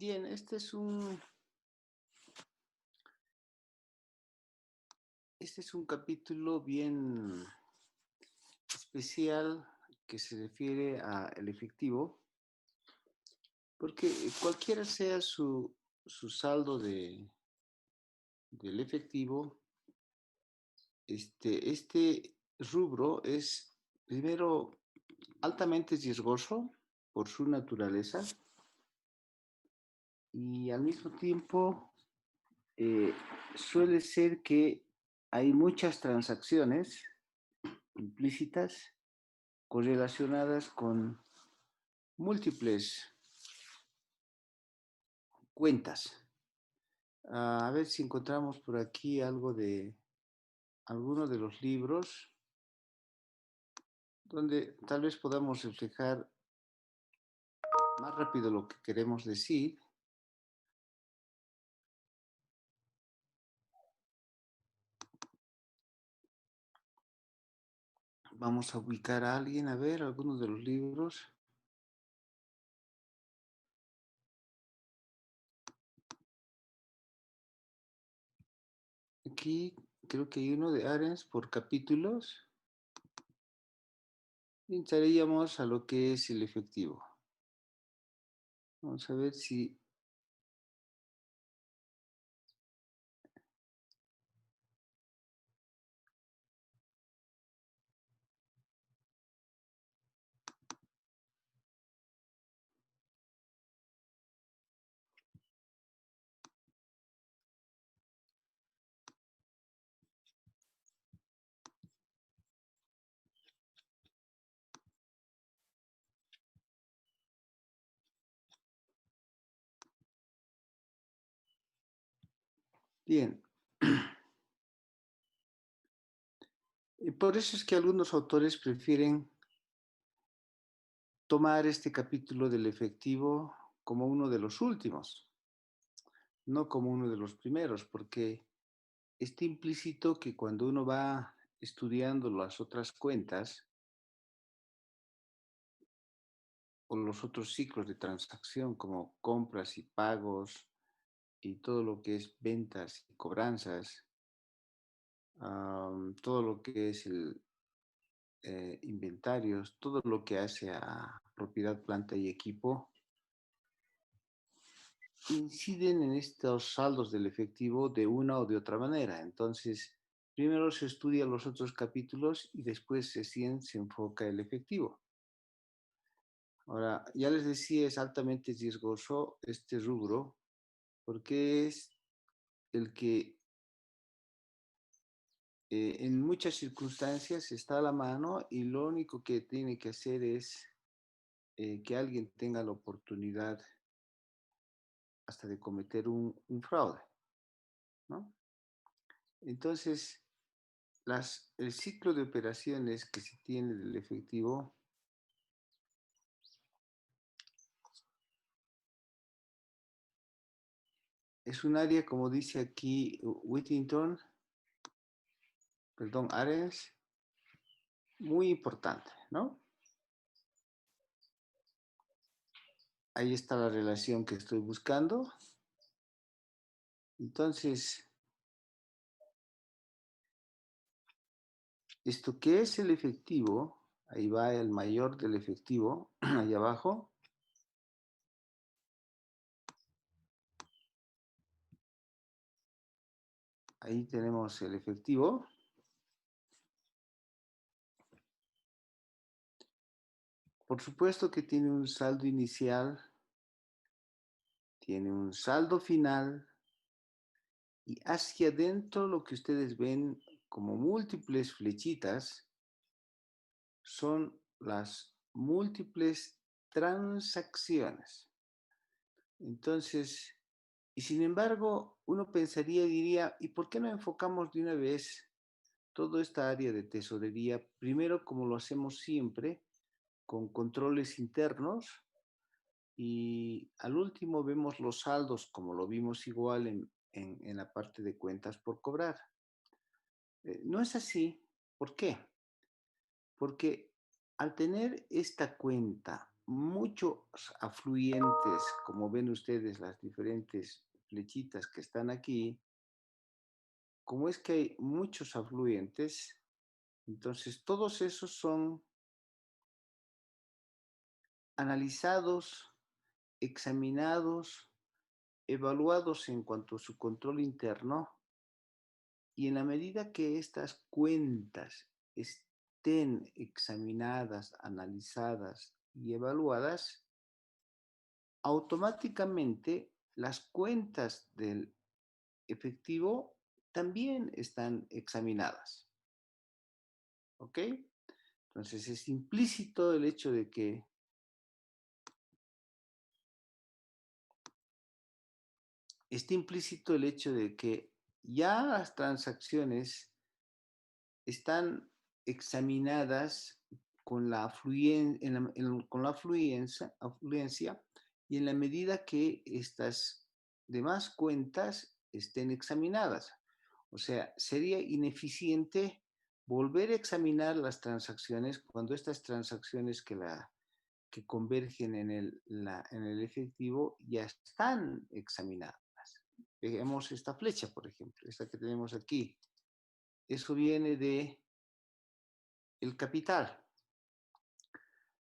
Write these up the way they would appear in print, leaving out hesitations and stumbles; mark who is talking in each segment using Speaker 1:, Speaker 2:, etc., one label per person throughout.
Speaker 1: Bien, este es un capítulo bien especial que se refiere al efectivo, porque cualquiera sea su saldo del efectivo, este rubro es primero altamente riesgoso por su naturaleza y al mismo tiempo eh, suele ser que hay muchas transacciones implícitas correlacionadas con múltiples cuentas. A ver si encontramos por aquí algo de alguno de los libros donde tal vez podamos reflejar más rápido lo que queremos decir. Vamos a ubicar a alguien, a ver, algunos de los libros. Aquí creo que hay uno de Arens por capítulos. Y entraríamos a lo que es el efectivo. Vamos a ver si... Bien. Y por eso es que algunos autores prefieren tomar este capítulo del efectivo como uno de los últimos, no como uno de los primeros, porque está implícito que cuando uno va estudiando las otras cuentas o los otros ciclos de transacción como compras y pagos y todo lo que es ventas y cobranzas, todo lo que es el inventarios, todo lo que hace a propiedad, planta y equipo, inciden en estos saldos del efectivo de una o de otra manera. Entonces, primero se estudia los otros capítulos y después se enfoca el efectivo. Ahora, ya les decía, es altamente riesgoso este rubro porque es el que en muchas circunstancias está a la mano y lo único que tiene que hacer es que alguien tenga la oportunidad hasta de cometer un fraude, ¿no? Entonces, el ciclo de operaciones que se tiene del efectivo es un área, como dice aquí Whittington, perdón, Arens, muy importante, ¿no? Ahí está la relación que estoy buscando. Entonces, esto que es el efectivo, ahí va el mayor del efectivo, ahí abajo. Ahí tenemos el efectivo. Por supuesto que tiene un saldo inicial, tiene un saldo final y hacia adentro lo que ustedes ven como múltiples flechitas son las múltiples transacciones. Entonces, y sin embargo, uno pensaría y diría, ¿y por qué no enfocamos de una vez toda esta área de tesorería, primero como lo hacemos siempre, con controles internos, y al último vemos los saldos como lo vimos igual en la parte de cuentas por cobrar? No es así. ¿Por qué? Porque al tener esta cuenta muchos afluentes, como ven ustedes las diferentes flechitas que están aquí, como es que hay muchos afluentes, entonces todos esos son analizados, examinados, evaluados en cuanto a su control interno, y en la medida que estas cuentas estén examinadas, analizadas y evaluadas, automáticamente las cuentas del efectivo también están examinadas. ¿Ok? Entonces es implícito el hecho de que ya las transacciones están examinadas con la, con la afluencia, y en la medida que estas demás cuentas estén examinadas. O sea, sería ineficiente volver a examinar las transacciones cuando estas transacciones que convergen en el efectivo ya están examinadas. Veamos esta flecha, por ejemplo, esta que tenemos aquí. Eso viene de el capital.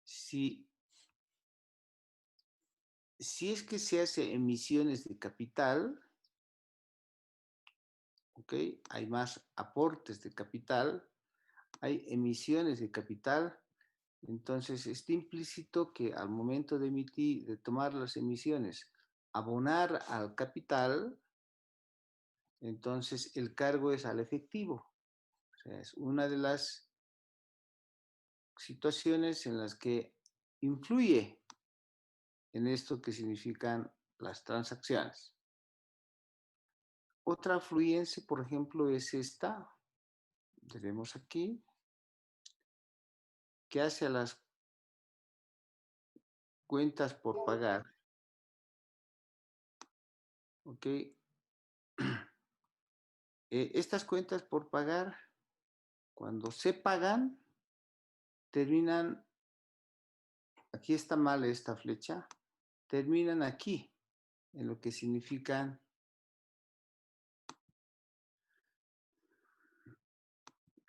Speaker 1: Si, si es que se hace emisiones de capital, ¿ok? Hay más aportes de capital, hay emisiones de capital, entonces está implícito que al momento de emitir, de tomar las emisiones, abonar al capital, entonces el cargo es al efectivo. O sea, es una de las situaciones en las que influye en esto que significan las transacciones. Otra afluencia, por ejemplo, es esta, tenemos aquí, que hace a las cuentas por pagar, ¿ok? Estas cuentas por pagar, cuando se pagan, terminan, aquí está mal esta flecha, terminan aquí, en lo que significan,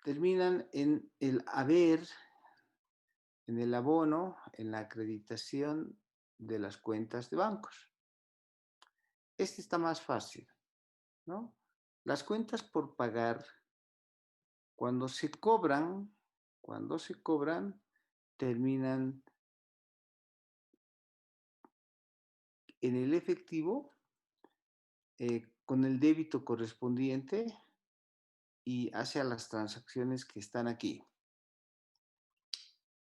Speaker 1: terminan en el haber, en el abono, en la acreditación de las cuentas de bancos. Este está más fácil, ¿no? Las cuentas por pagar, cuando se cobran, terminan en el efectivo, con el débito correspondiente y hacia las transacciones que están aquí,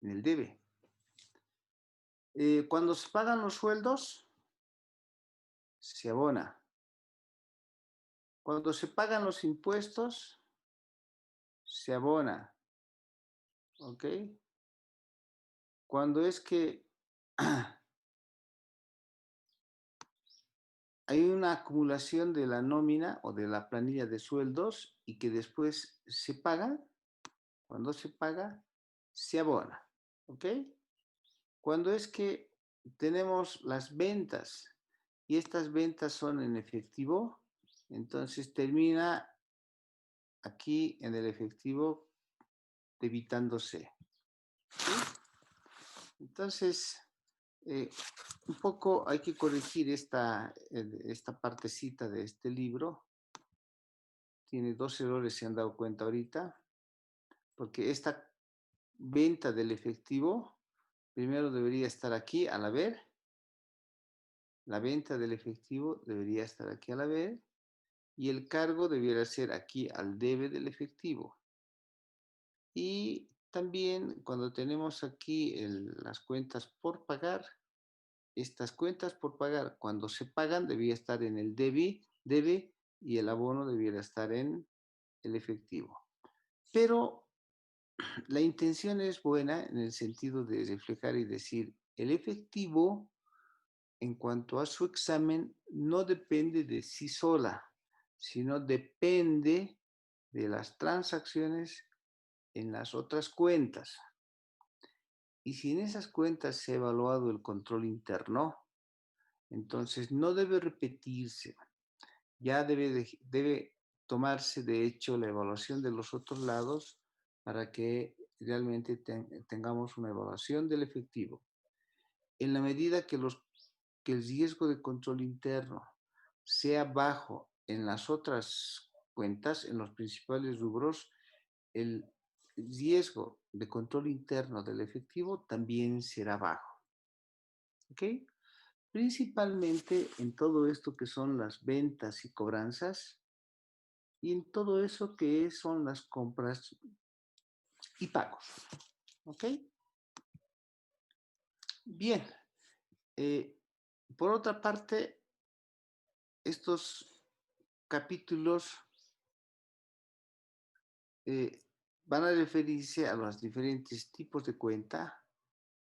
Speaker 1: en el debe. Cuando se pagan los sueldos, se abona. Cuando se pagan los impuestos, se abona. ¿Ok? Cuando es que hay una acumulación de la nómina o de la planilla de sueldos y que después se paga, cuando se paga, se abona. ¿Ok? Cuando es que tenemos las ventas y estas ventas son en efectivo, entonces termina aquí en el efectivo debitándose. ¿Sí? Entonces, un poco hay que corregir esta partecita de este libro. Tiene dos errores, se han dado cuenta ahorita, porque esta venta del efectivo primero debería estar aquí al haber. La venta del efectivo debería estar aquí al haber y el cargo debiera ser aquí al debe del efectivo. Y también cuando tenemos aquí las cuentas por pagar, estas cuentas por pagar, cuando se pagan, debía estar en el debe, y el abono debiera estar en el efectivo. Pero la intención es buena en el sentido de reflejar y decir, el efectivo, en cuanto a su examen, no depende de sí sola, sino depende de las transacciones en las otras cuentas. Y si en esas cuentas se ha evaluado el control interno, entonces no debe repetirse. Ya debe tomarse, de hecho, la evaluación de los otros lados para que realmente tengamos una evaluación del efectivo. En la medida que el riesgo de control interno sea bajo en las otras cuentas, en los principales rubros, el riesgo de control interno del efectivo también será bajo. ¿Ok? Principalmente en todo esto que son las ventas y cobranzas y en todo eso que son las compras y pagos. ¿Ok? Bien. Por otra parte, estos capítulos van a referirse a los diferentes tipos de cuenta.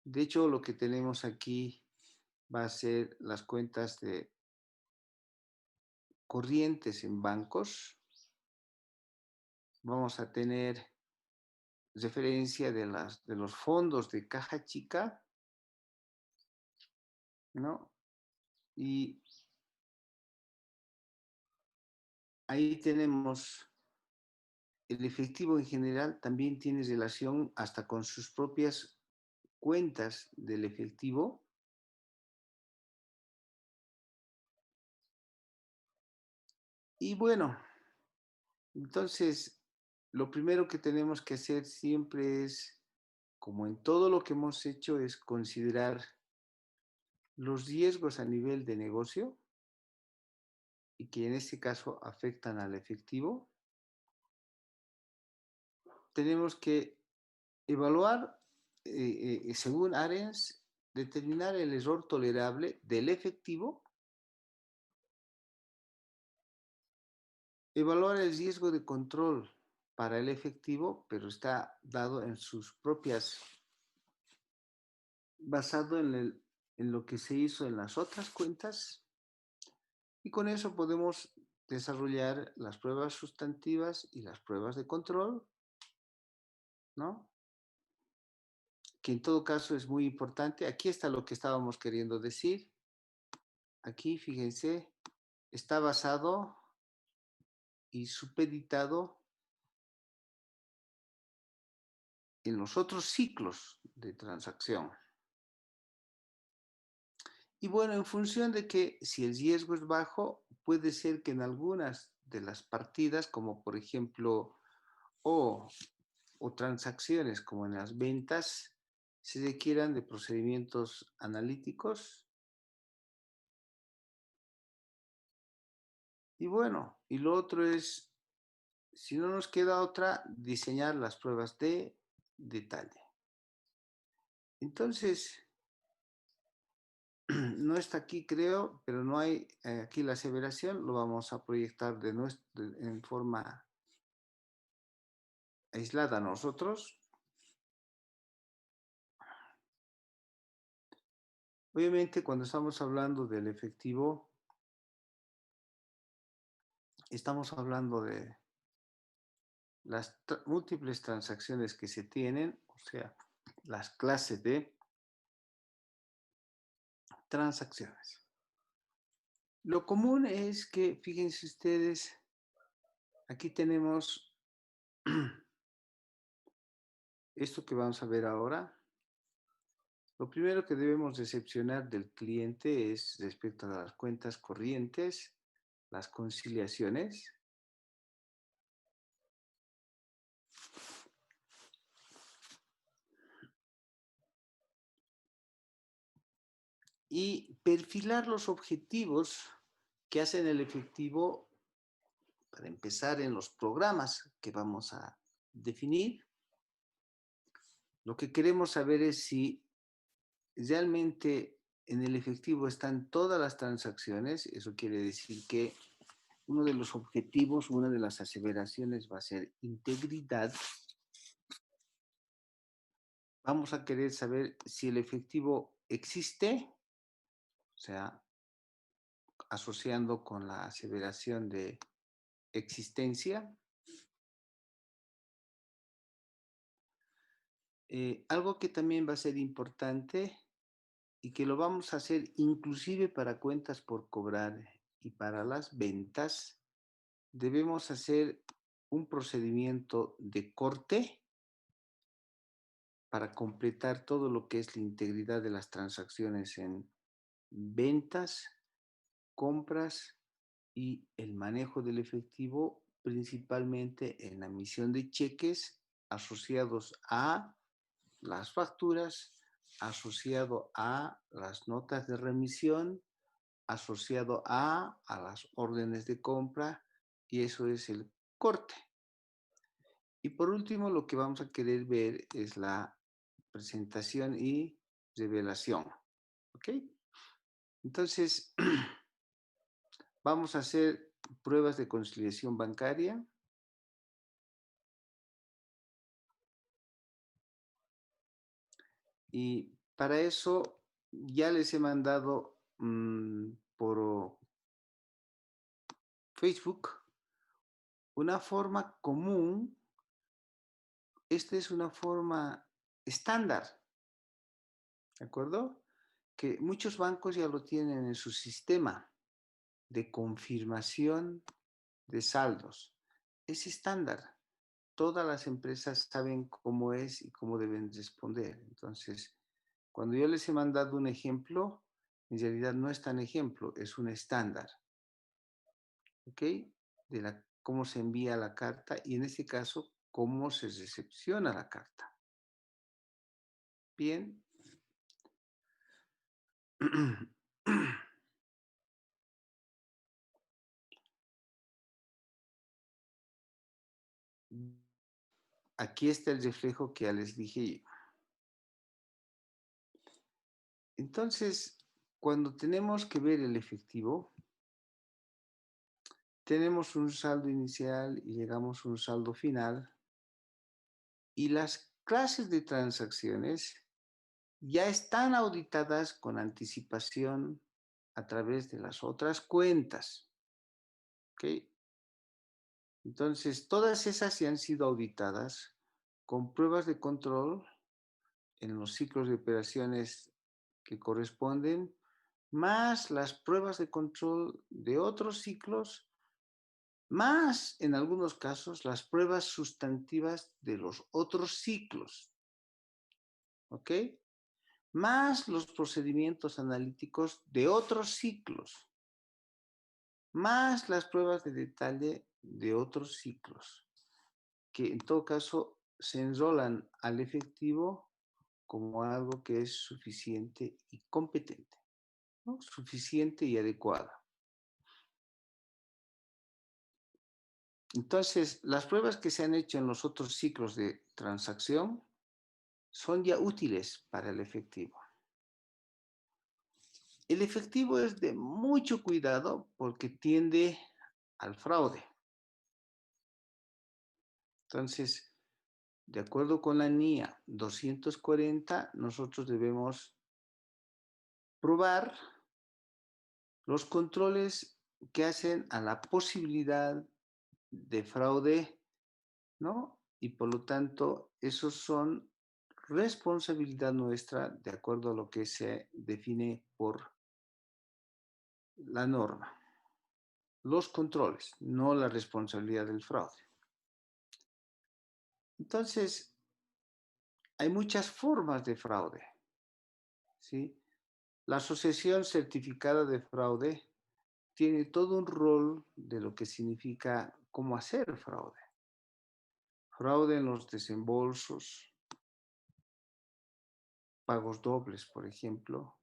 Speaker 1: De hecho, lo que tenemos aquí va a ser las cuentas de corrientes en bancos. Vamos a tener referencia de los fondos de caja chica, ¿no? Y ahí tenemos el efectivo en general, también tiene relación hasta con sus propias cuentas del efectivo. Y bueno, entonces, lo primero que tenemos que hacer siempre es, como en todo lo que hemos hecho, es considerar los riesgos a nivel de negocio y que en este caso afectan al efectivo. Tenemos que evaluar, según Arens, determinar el error tolerable del efectivo, evaluar el riesgo de control para el efectivo, pero está dado en sus propias, basado en lo que se hizo en las otras cuentas, y con eso podemos desarrollar las pruebas sustantivas y las pruebas de control, ¿no? Que en todo caso es muy importante. Aquí está lo que estábamos queriendo decir. Aquí, fíjense, está basado y supeditado en los otros ciclos de transacción. Y bueno, en función de que si el riesgo es bajo, puede ser que en algunas de las partidas, como por ejemplo, o transacciones como en las ventas, se requieran de procedimientos analíticos. Y bueno, y lo otro es, si no nos queda otra, diseñar las pruebas de detalle. Entonces, no está aquí, creo, pero no hay aquí la aseveración, lo vamos a proyectar en forma aislada nosotros. Obviamente, cuando estamos hablando del efectivo, estamos hablando de las múltiples transacciones que se tienen, o sea, las clases de transacciones. Lo común es que, fíjense ustedes, aquí tenemos esto que vamos a ver ahora. Lo primero que debemos decepcionar del cliente es respecto a las cuentas corrientes, las conciliaciones. Y perfilar los objetivos que hacen el efectivo, para empezar, en los programas que vamos a definir. Lo que queremos saber es si realmente en el efectivo están todas las transacciones. Eso quiere decir que uno de los objetivos, una de las aseveraciones va a ser integridad. Vamos a querer saber si el efectivo existe, o sea, asociando con la aseveración de existencia. Algo que también va a ser importante y que lo vamos a hacer inclusive para cuentas por cobrar y para las ventas, debemos hacer un procedimiento de corte para completar todo lo que es la integridad de las transacciones en ventas, compras y el manejo del efectivo, principalmente en la emisión de cheques asociados a las facturas, asociado a las notas de remisión, asociado a las órdenes de compra, y eso es el corte. Y por último, lo que vamos a querer ver es la presentación y revelación. ¿Ok? Entonces, vamos a hacer pruebas de conciliación bancaria. Y para eso ya les he mandado por Facebook una forma común. Esta es una forma estándar, ¿de acuerdo? Que muchos bancos ya lo tienen en su sistema de confirmación de saldos. Es estándar. Todas las empresas saben cómo es y cómo deben responder. Entonces, cuando yo les he mandado un ejemplo, en realidad no es tan ejemplo, es un estándar, ¿ok? De cómo se envía la carta y en este caso, cómo se recepciona la carta. Bien. Aquí está el reflejo que ya les dije. Entonces, cuando tenemos que ver el efectivo, tenemos un saldo inicial y llegamos a un saldo final. Y las clases de transacciones ya están auditadas con anticipación a través de las otras cuentas. ¿Ok? Entonces, todas esas ya han sido auditadas con pruebas de control en los ciclos de operaciones que corresponden, más las pruebas de control de otros ciclos, más en algunos casos las pruebas sustantivas de los otros ciclos. ¿Ok? Más los procedimientos analíticos de otros ciclos, más las pruebas de detalle de otros ciclos, que en todo caso se enrolan al efectivo como algo que es suficiente y competente, ¿no? Suficiente y adecuada. Entonces, las pruebas que se han hecho en los otros ciclos de transacción son ya útiles para el efectivo. El efectivo es de mucho cuidado porque tiende al fraude. Entonces, de acuerdo con la NIA 240, nosotros debemos probar los controles que hacen a la posibilidad de fraude, ¿no? Y por lo tanto, esos son responsabilidad nuestra de acuerdo a lo que se define por la norma. Los controles, no la responsabilidad del fraude. Entonces, hay muchas formas de fraude, ¿sí? La asociación certificada de fraude tiene todo un rol de lo que significa cómo hacer fraude. Fraude en los desembolsos, pagos dobles, por ejemplo.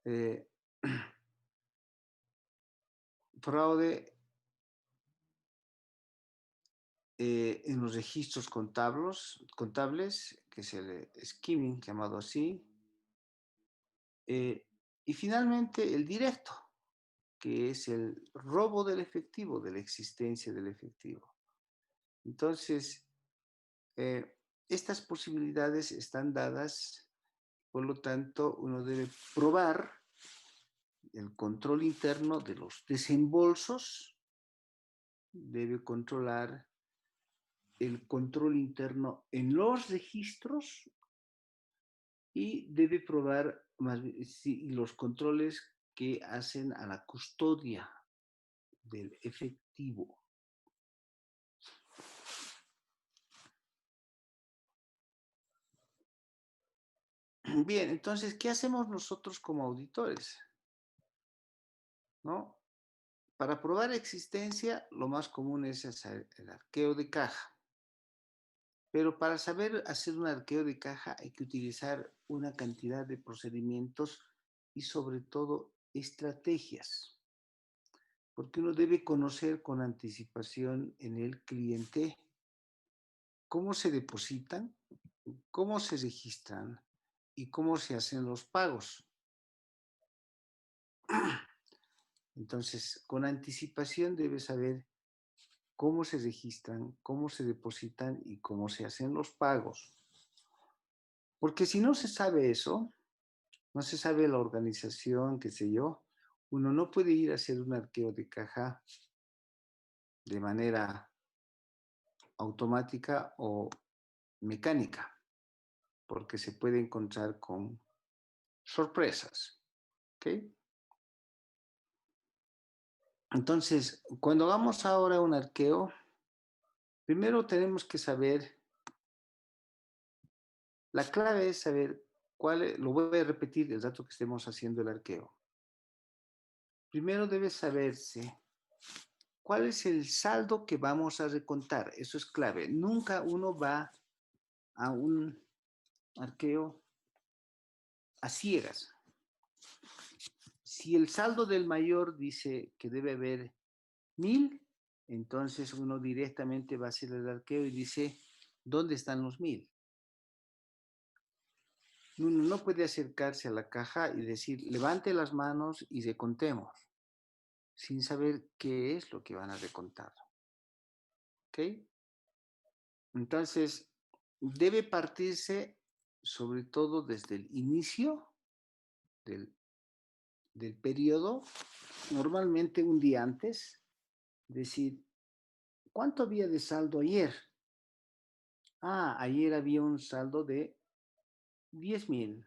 Speaker 1: Eh, fraude en los registros contables, que es el skimming llamado así. Y finalmente el directo, que es el robo del efectivo, de la existencia del efectivo. Entonces, estas posibilidades están dadas, por lo tanto, uno debe probar el control interno de los desembolsos, debe controlar el control interno en los registros y debe probar más bien, si los controles que hacen a la custodia del efectivo. Bien, entonces, ¿qué hacemos nosotros como auditores? ¿No? Para probar existencia, lo más común es hacer el arqueo de caja. Pero para saber hacer un arqueo de caja hay que utilizar una cantidad de procedimientos y sobre todo estrategias, porque uno debe conocer con anticipación en el cliente cómo se depositan, cómo se registran y cómo se hacen los pagos. Entonces, con anticipación debe saber cómo se registran, cómo se depositan y cómo se hacen los pagos. Porque si no se sabe eso, no se sabe la organización, qué sé yo, uno no puede ir a hacer un arqueo de caja de manera automática o mecánica, porque se puede encontrar con sorpresas. ¿Ok? Entonces, cuando hagamos ahora un arqueo, primero tenemos que saber, la clave es saber cuál es, lo voy a repetir el rato que estemos haciendo el arqueo. Primero debe saberse cuál es el saldo que vamos a recontar. Eso es clave. Nunca uno va a un arqueo a ciegas. Si el saldo del mayor dice que debe haber 1000, entonces uno directamente va a hacer el arqueo y dice, ¿dónde están los 1000? Uno no puede acercarse a la caja y decir, levante las manos y recontemos, sin saber qué es lo que van a recontar. ¿Ok? Entonces, debe partirse sobre todo desde el inicio del periodo, normalmente un día antes, decir, ¿cuánto había de saldo ayer? Ah, ayer había un saldo de 10,000.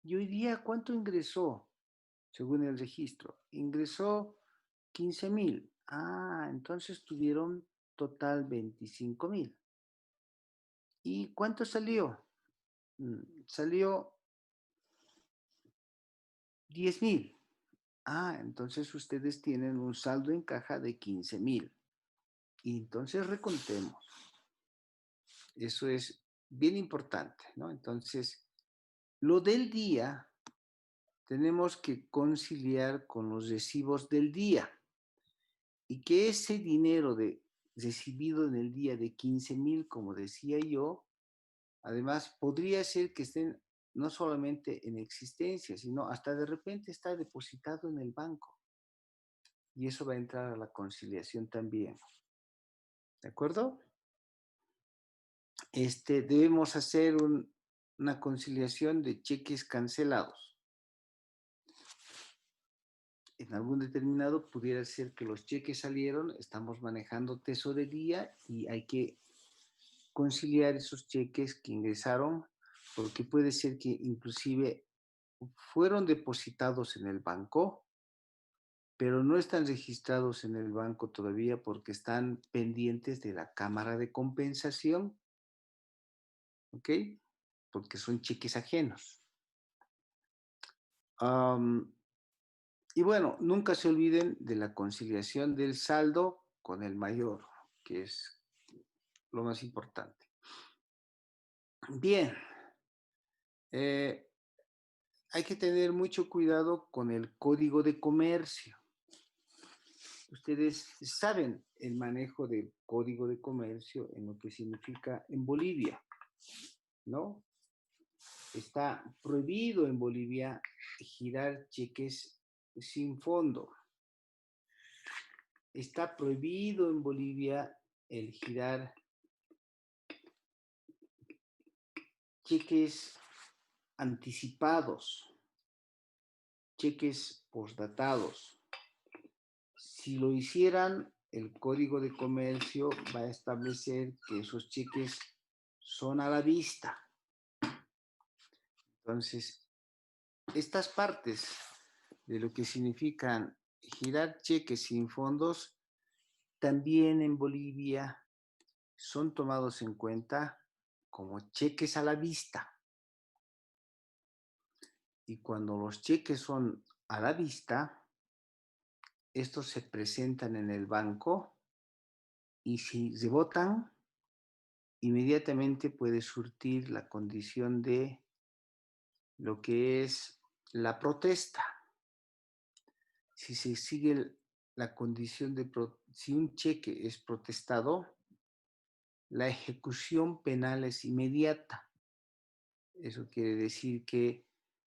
Speaker 1: ¿Y hoy día cuánto ingresó? Según el registro. Ingresó 15,000. Ah, entonces tuvieron total 25,000. ¿Y cuánto salió? Salió 10,000. Ah, entonces ustedes tienen un saldo en caja de 15,000. Y entonces recontemos. Eso es bien importante, ¿no? Entonces, lo del día tenemos que conciliar con los recibos del día y que ese dinero recibido en el día de 15,000, como decía yo, además podría ser que estén no solamente en existencia, sino hasta de repente está depositado en el banco. Y eso va a entrar a la conciliación también. ¿De acuerdo? Debemos hacer una conciliación de cheques cancelados. En algún determinado pudiera ser que los cheques salieron, estamos manejando tesorería y hay que conciliar esos cheques que ingresaron, porque puede ser que inclusive fueron depositados en el banco, pero no están registrados en el banco todavía porque están pendientes de la cámara de compensación, ¿ok? Porque son cheques ajenos. Y bueno, nunca se olviden de la conciliación del saldo con el mayor, que es lo más importante. Bien, hay que tener mucho cuidado con el código de comercio. Ustedes saben el manejo del código de comercio en lo que significa en Bolivia, ¿no? Está prohibido en Bolivia girar cheques sin fondo. Está prohibido en Bolivia el girar cheques anticipados, cheques postdatados. Si lo hicieran, el Código de Comercio va a establecer que esos cheques son a la vista. Entonces, estas partes de lo que significan girar cheques sin fondos, también en Bolivia son tomados en cuenta como cheques a la vista. Y cuando los cheques son a la vista, estos se presentan en el banco y si rebotan, inmediatamente puede surtir la condición de lo que es la protesta. Si se sigue la condición de, si un cheque es protestado, la ejecución penal es inmediata. Eso quiere decir que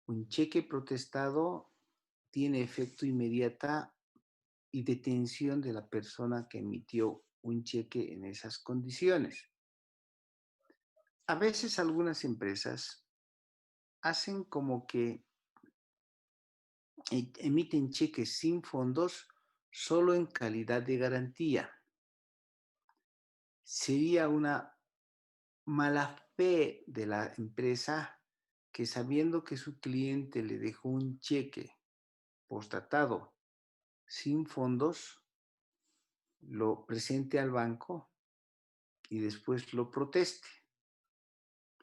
Speaker 1: un cheque protestado tiene efecto inmediata y detención de la persona que emitió un cheque en esas condiciones. A veces algunas empresas hacen como que emiten cheques sin fondos solo en calidad de garantía. Sería una mala fe de la empresa que sabiendo que su cliente le dejó un cheque postatado sin fondos, lo presente al banco y después lo proteste.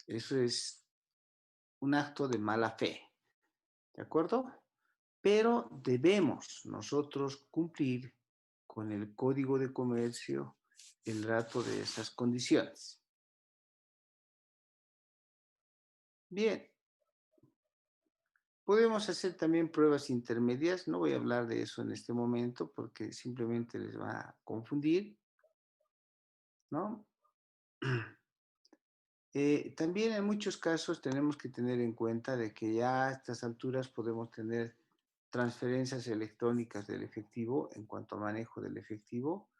Speaker 1: Eso es un acto de mala fe, ¿de acuerdo? Pero debemos nosotros cumplir con el Código de Comercio el rato de esas condiciones. Bien, podemos hacer también pruebas intermedias. No voy a hablar de eso en este momento porque simplemente les va a confundir, ¿no? También en muchos casos tenemos que tener en cuenta de que ya a estas alturas podemos tener transferencias electrónicas del efectivo en cuanto a manejo del efectivo,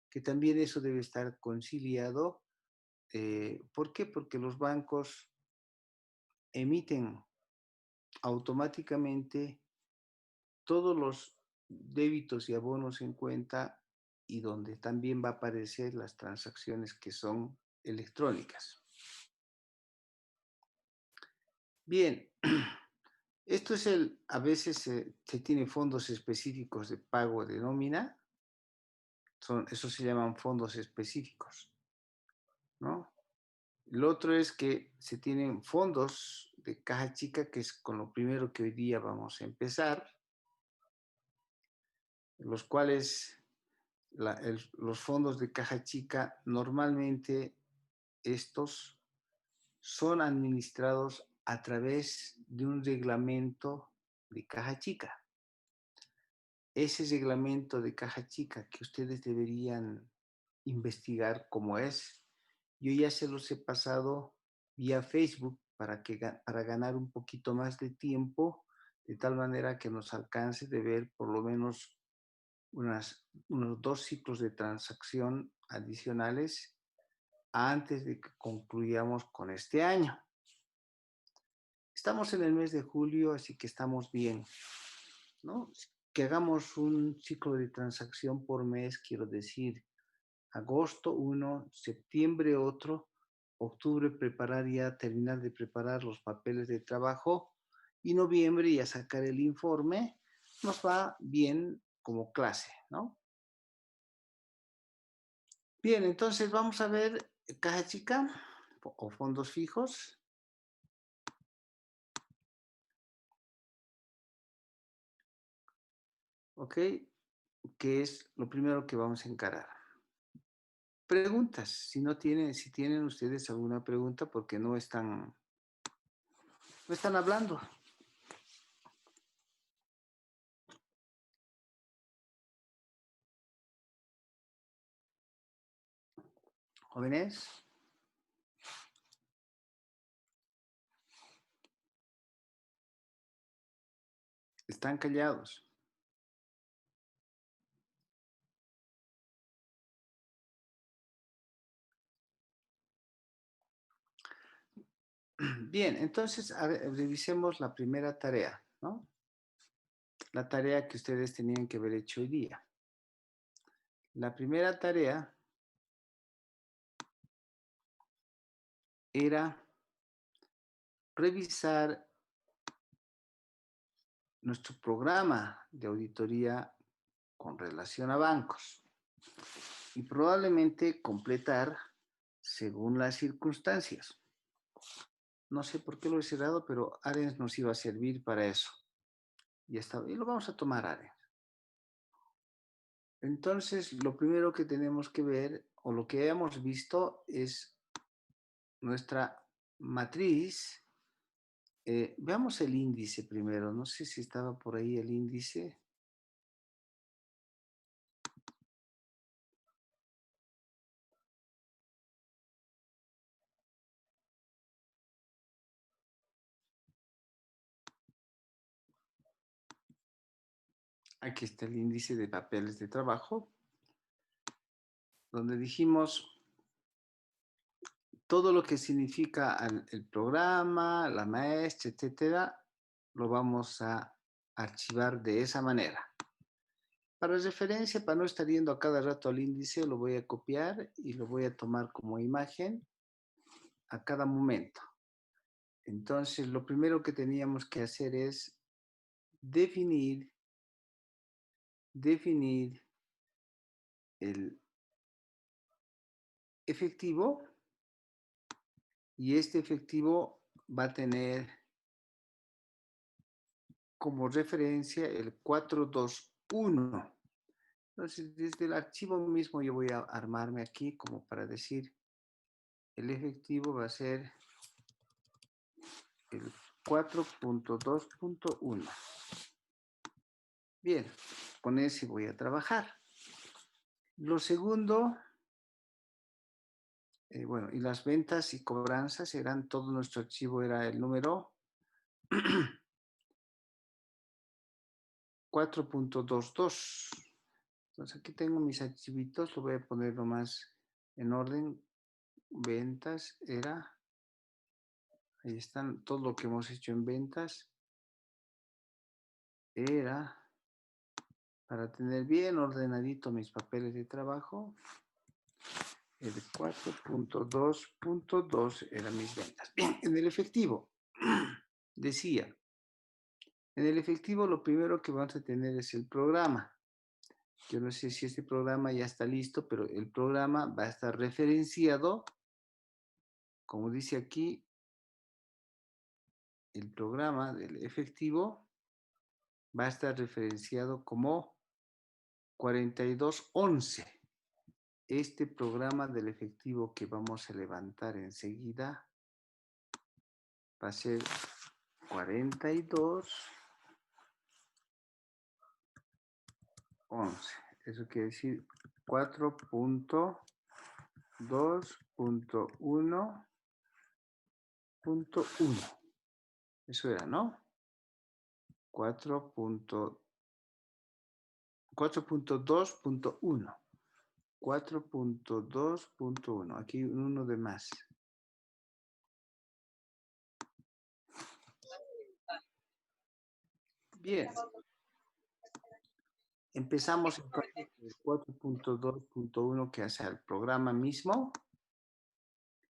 Speaker 1: que también eso debe estar conciliado. ¿Por qué? Porque los bancos emiten automáticamente todos los débitos y abonos en cuenta y donde también va a aparecer las transacciones que son electrónicas. Bien, esto es a veces se tiene fondos específicos de pago de nómina, eso se llaman fondos específicos, ¿no? Lo otro es que se tienen fondos de caja chica, que es con lo primero que hoy día vamos a empezar, los cuales los fondos de caja chica normalmente estos son administrados a través de un reglamento de caja chica. Ese reglamento de caja chica que ustedes deberían investigar cómo es, yo ya se los he pasado vía Facebook para ganar un poquito más de tiempo, de tal manera que nos alcance de ver por lo menos unos 2 ciclos de transacción adicionales antes de que concluyamos con este año. Estamos en el mes de julio, así que estamos bien, ¿no? Que hagamos un ciclo de transacción por mes, quiero decir, agosto uno, septiembre otro, octubre terminar de preparar los papeles de trabajo y noviembre ya sacar el informe, nos va bien como clase, ¿no? Bien, entonces vamos a ver caja chica o fondos fijos. ¿Ok? Que es lo primero que vamos a encarar. Preguntas, si tienen ustedes alguna pregunta, porque no están hablando. Jóvenes, están callados. Bien, entonces revisemos la primera tarea, ¿no? La tarea que ustedes tenían que haber hecho hoy día. La primera tarea era revisar nuestro programa de auditoría con relación a bancos y probablemente completar según las circunstancias. No sé por qué lo he cerrado, pero Arens nos iba a servir para eso. Y lo vamos a tomar Arens. Entonces, lo primero que tenemos que ver, o lo que hemos visto, es nuestra matriz. Veamos el índice primero. No sé si estaba por ahí el índice. Aquí está el índice de papeles de trabajo, donde dijimos todo lo que significa el programa, la maestra, etcétera, lo vamos a archivar de esa manera. Para referencia, para no estar yendo a cada rato al índice, lo voy a copiar y lo voy a tomar como imagen a cada momento. Entonces, lo primero que teníamos que hacer es definir el efectivo, y este efectivo va a tener como referencia el 421. Entonces, desde el archivo mismo yo voy a armarme aquí como para decir, el efectivo va a ser el 4.2.1. Bien, con ese voy a trabajar. Lo segundo, bueno, y las ventas y cobranzas eran, todo nuestro archivo era el número 4.22. Entonces aquí tengo mis archivitos, lo voy a poner nomás en orden. Ventas era, ahí están todo lo que hemos hecho en ventas. Era, para tener bien ordenadito mis papeles de trabajo, el 4.2.2 eran mis ventas. Bien, en el efectivo, decía, en el efectivo lo primero que vamos a tener es el programa. Yo no sé si este programa ya está listo, pero el programa va a estar referenciado, como dice aquí, el programa del efectivo va a estar referenciado como 4211. Este programa del efectivo que vamos a levantar enseguida va a ser 4211. Eso quiere decir 4.2.1.1. Eso era, ¿no? 4.2.1. 4.2.1. Aquí uno de más. Bien. Empezamos entonces con el 4.2.1 que hace el programa mismo.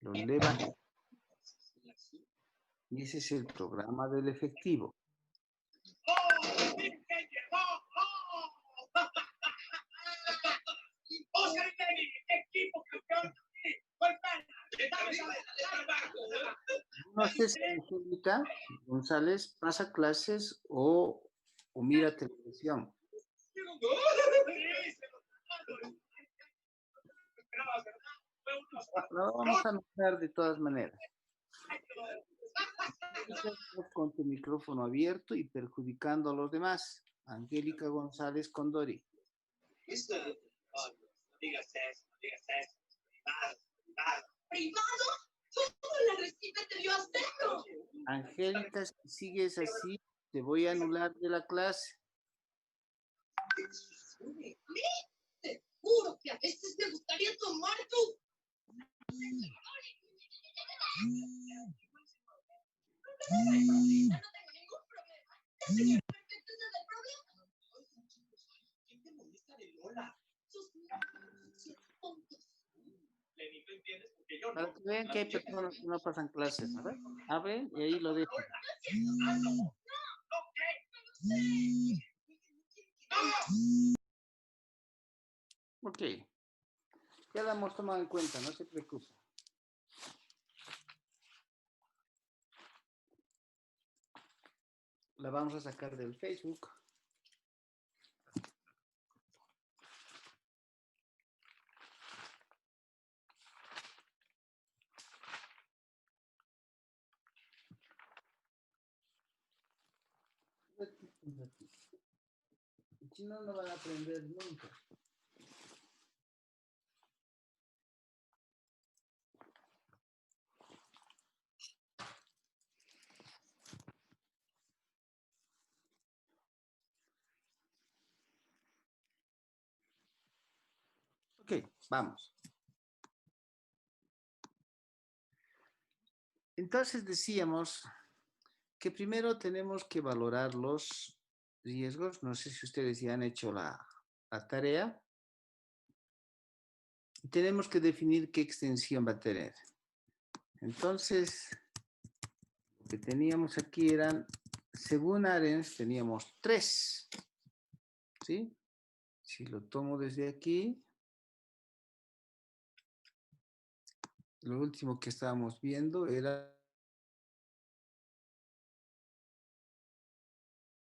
Speaker 1: Lo eleva. Y ese es el programa del efectivo. No sé si Angélica González pasa clases o mira televisión. Lo vamos a anotar de todas maneras. Con tu micrófono abierto y perjudicando a los demás. Angélica González Condori.
Speaker 2: ¿Privado? ¿Cómo la recibe te dio acero?
Speaker 1: Angélica, si sigues así, te voy a anular de la clase.
Speaker 2: ¿Mí? Te juro que a veces me gustaría tomar tu... No tengo ningún problema. El señor perfecto es nada del problema. ¿Quién te molesta de Lola? Sus
Speaker 1: Para que vean que hay personas que no pasan clases, ¿sabes? Abren y ahí lo dejan. Ok, ya la hemos tomado en cuenta, no se preocupe. La vamos a sacar del Facebook. Si no, no van a aprender nunca. Ok, vamos. Entonces decíamos que primero tenemos que valorar los riesgos. No sé si ustedes ya han hecho la tarea. Tenemos que definir qué extensión va a tener. Entonces, lo que teníamos aquí eran, según Arens, teníamos 3. ¿Sí? Si lo tomo desde aquí, lo último que estábamos viendo era